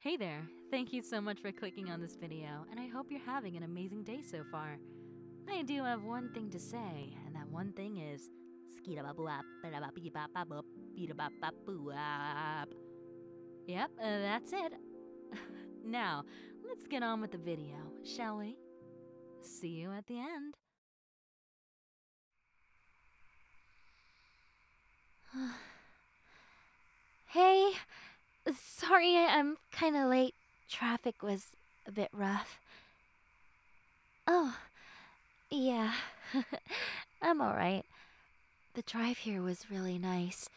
Hey there! Thank you so much for clicking on this video, and I hope you're having an amazing day so far. I do have one thing to say, and that one thing is Yep, that's it. Now, let's get on with the video, shall we? See you at the end. Hey, sorry I'm kinda late. Traffic was a bit rough. Oh, yeah. I'm alright. The drive here was really nice,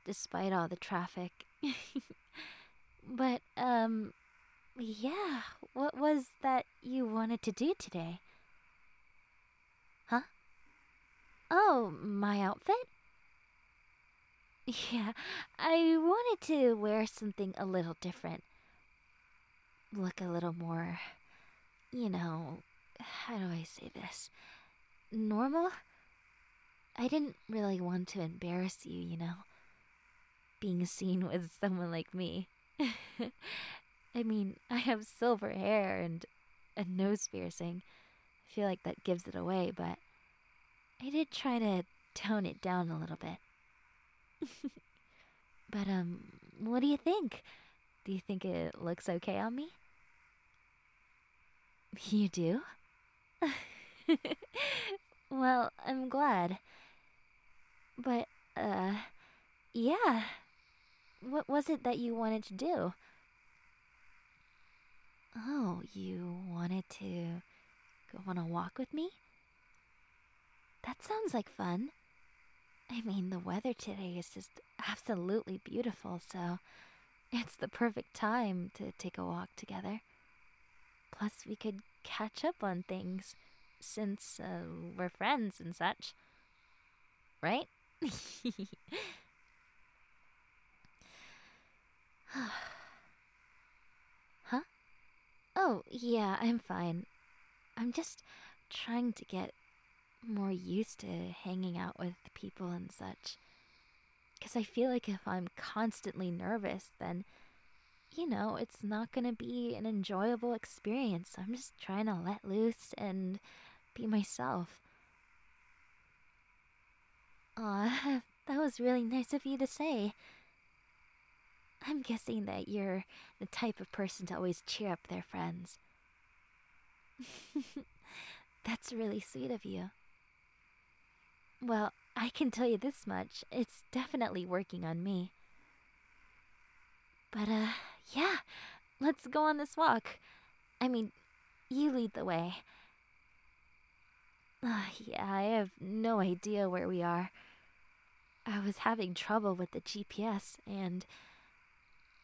despite all the traffic. But, yeah, what was that you wanted to do today? Huh? Oh, my outfit? Yeah, I wanted to wear something a little different. Look a little more, how do I say this? Normal? I didn't really want to embarrass you, being seen with someone like me. I mean, I have silver hair and a nose piercing. I feel like that gives it away, but I did try to tone it down a little bit. But, what do you think? Do you think it looks okay on me? You do? Well, I'm glad. But, yeah. What was it that you wanted to do? Oh, you wanted to go on a walk with me? That sounds like fun. I mean, the weather today is just absolutely beautiful, so it's the perfect time to take a walk together. Plus, we could catch up on things, since we're friends and such. Right? Huh? Oh, yeah, I'm fine. I'm just trying to get more used to hanging out with people and such. Because I feel like if I'm constantly nervous, then, it's not gonna be an enjoyable experience. I'm just trying to let loose and be myself. Aw, that was really nice of you to say. I'm guessing that you're the type of person to always cheer up their friends. That's really sweet of you. Well, I can tell you this much, it's definitely working on me. But, yeah, let's go on this walk. I mean, you lead the way. Yeah, I have no idea where we are. I was having trouble with the GPS, and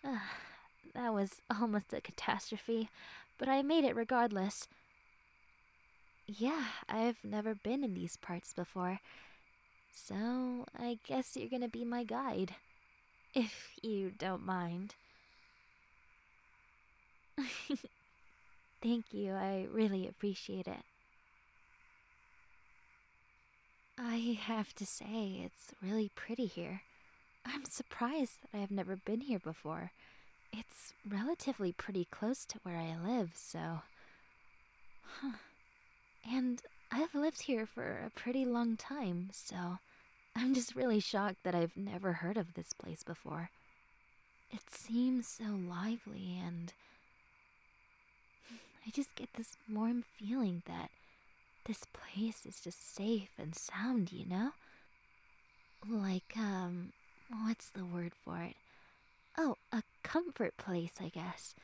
that was almost a catastrophe, but I made it regardless. Yeah, I've never been in these parts before, so I guess you're gonna be my guide, if you don't mind. Thank you, I really appreciate it. I have to say, it's really pretty here. I'm surprised that I've never been here before. It's relatively pretty close to where I live, so. Huh. And I've lived here for a pretty long time, so I'm just really shocked that I've never heard of this place before. It seems so lively, and I just get this warm feeling that this place is just safe and sound. Like, what's the word for it? Oh, a comfort place, I guess.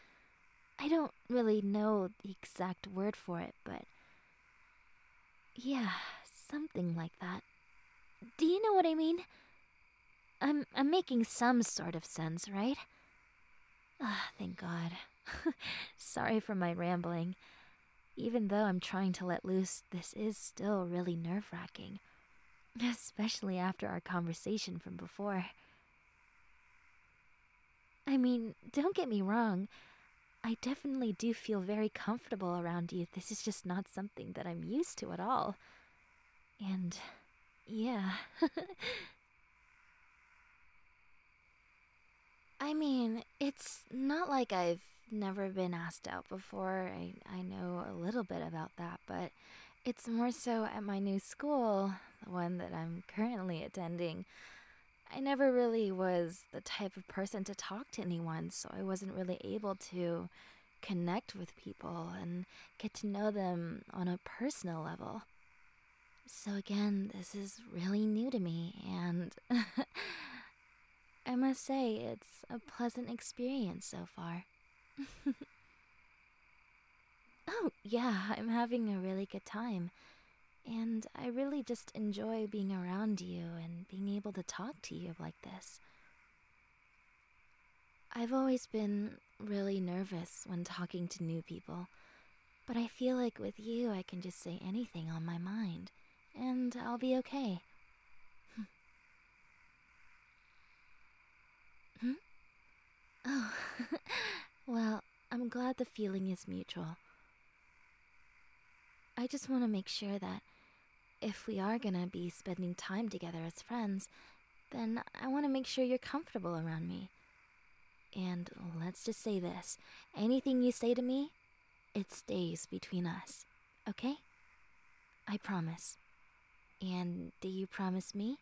I don't really know the exact word for it, but yeah, something like that. Do you know what I mean? I'm making some sort of sense, right? Ah, thank God. Sorry for my rambling. Even though I'm trying to let loose, this is still really nerve-wracking. Especially after our conversation from before. I mean, don't get me wrong. I definitely do feel very comfortable around you. This is just not something that I'm used to at all. And, yeah. I mean, it's not like I've never been asked out before. I know a little bit about that, but it's more so at my new school, the one that I'm currently attending. I never really was the type of person to talk to anyone, so I wasn't really able to connect with people and get to know them on a personal level. So again, this is really new to me, and I must say it's a pleasant experience so far. Oh, yeah, I'm having a really good time. And I really just enjoy being around you and being able to talk to you like this. I've always been really nervous when talking to new people, but I feel like with you I can just say anything on my mind, and I'll be okay. Hmm? Oh, well, I'm glad the feeling is mutual. I just want to make sure that if we are gonna be spending time together as friends, then I want to make sure you're comfortable around me. And let's just say this, anything you say to me, it stays between us, okay? I promise. And do you promise me?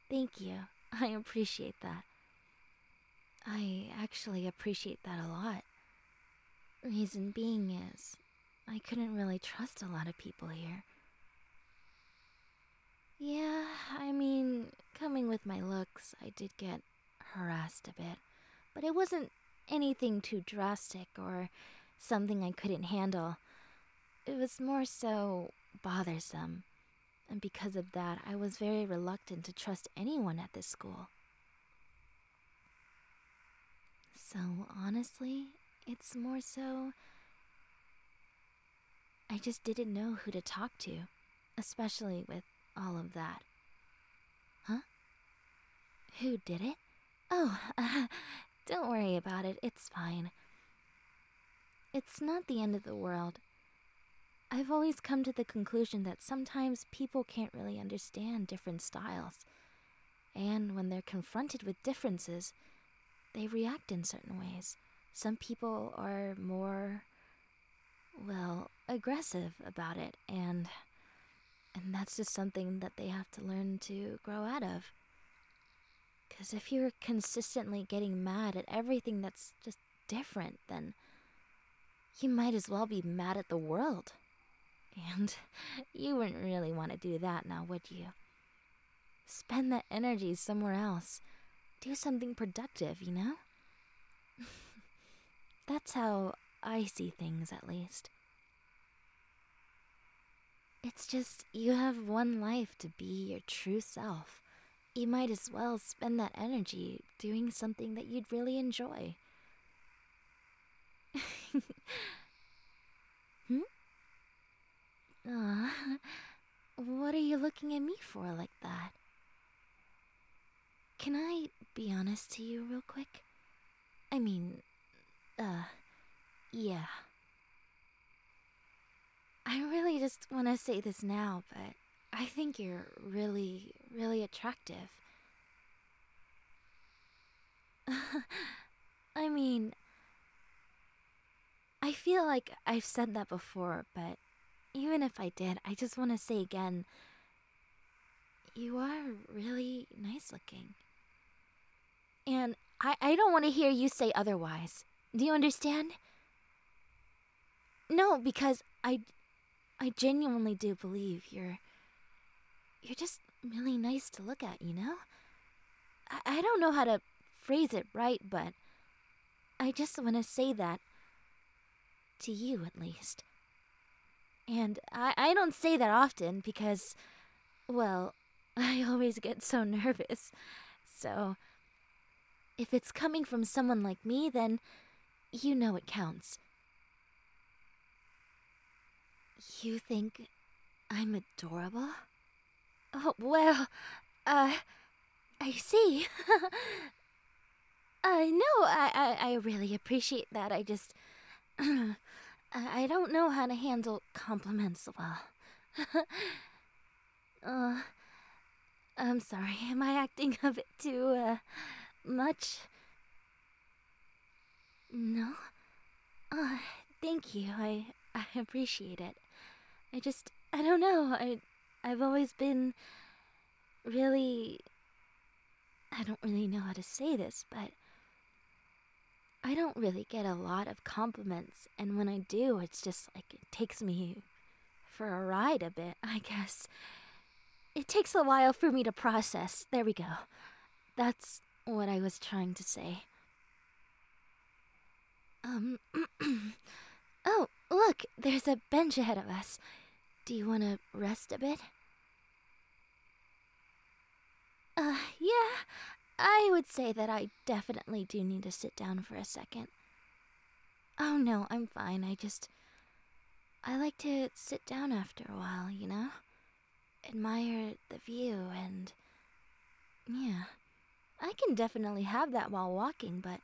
Thank you. I appreciate that. I actually appreciate that a lot. Reason being is, I couldn't really trust a lot of people here. Yeah, I mean, coming with my looks, I did get harassed a bit. But it wasn't anything too drastic or something I couldn't handle. It was more so bothersome. And because of that, I was very reluctant to trust anyone at this school. So honestly, it's more so I just didn't know who to talk to, especially with all of that. Huh? Who did it? Oh, don't worry about it, it's fine. It's not the end of the world. I've always come to the conclusion that sometimes people can't really understand different styles. And when they're confronted with differences, they react in certain ways. Some people are more, well, aggressive about it, and that's just something that they have to learn to grow out of. Because if you're consistently getting mad at everything that's just different, then you might as well be mad at the world. And you wouldn't really want to do that now, would you? Spend that energy somewhere else. Do something productive, you know? That's how I see things, at least. It's just you have one life to be your true self. You might as well spend that energy doing something that you'd really enjoy. Hmm? Aw, what are you looking at me for like that? Can I be honest to you real quick? I mean, yeah. I really just want to say this now, but I think you're really, really attractive. I mean, I feel like I've said that before, but even if I did, I just want to say again, you are really nice looking. And I don't want to hear you say otherwise. Do you understand? No, because I genuinely do believe you're just really nice to look at, you know? I don't know how to phrase it right, but I just want to say that to you at least. And I don't say that often because, well, I always get so nervous. So, if it's coming from someone like me, then you know it counts. You think I'm adorable? Oh, well, I see. No, I really appreciate that. I just, I don't know how to handle compliments well. uh, I'm sorry, am I acting a bit too, much? No? Uh, Thank you. I appreciate it. I don't know. I've always been really... I don't really know how to say this, but I don't really get a lot of compliments, and when I do, it's just like it takes me for a ride a bit, I guess. It takes a while for me to process. There we go. That's what I was trying to say. Oh, look, there's a bench ahead of us. Do you want to rest a bit? Yeah, I would say that I definitely do need to sit down for a second. Oh no, I'm fine. I like to sit down after a while, you know? Admire the view and... yeah. I can definitely have that while walking, but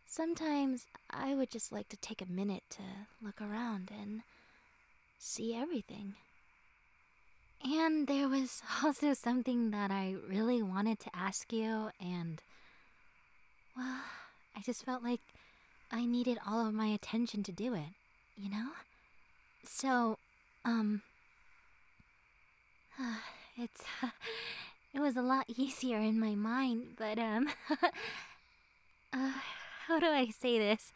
sometimes I would just like to take a minute to look around and see everything. And there was also something that I really wanted to ask you, and... well, I just felt like I needed all of my attention to do it, you know? So, it's... it was a lot easier in my mind, but, how do I say this?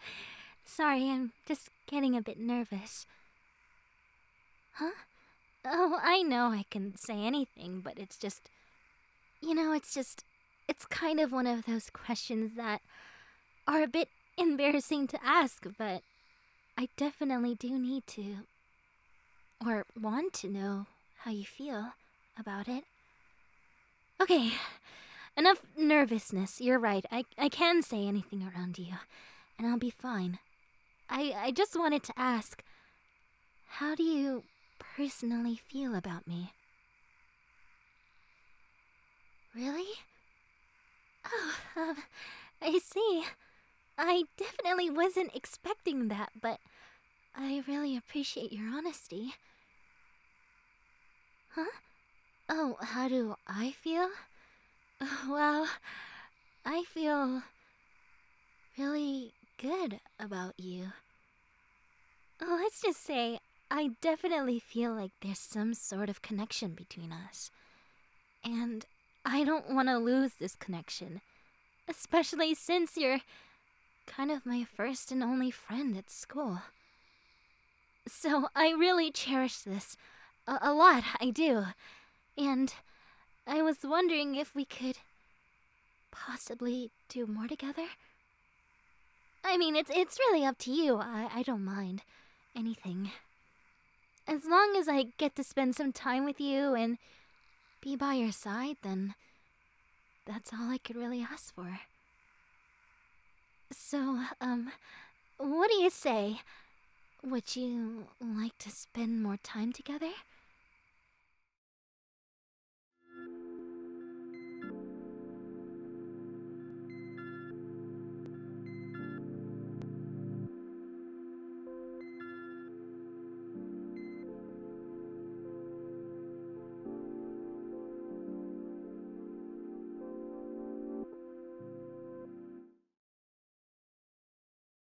Sorry, I'm just getting a bit nervous. Huh? Oh, I know I can say anything, but it's just... it's kind of one of those questions that are a bit embarrassing to ask, but I definitely do need to, or want to know how you feel about it. Okay, enough nervousness. You're right. I can say anything around you, and I'll be fine. I just wanted to ask, how do you personally feel about me? Really? Oh, I see. I definitely wasn't expecting that, but I really appreciate your honesty. Huh? Oh, how do I feel? Well, I feel really good about you. Let's just say I definitely feel like there's some sort of connection between us. And I don't want to lose this connection, especially since you're kind of my first and only friend at school. So I really cherish this. A lot, I do. And I was wondering if we could possibly do more together. I mean, it's really up to you. I don't mind anything. As long as I get to spend some time with you and be by your side, then that's all I could really ask for. So, what do you say? Would you like to spend more time together?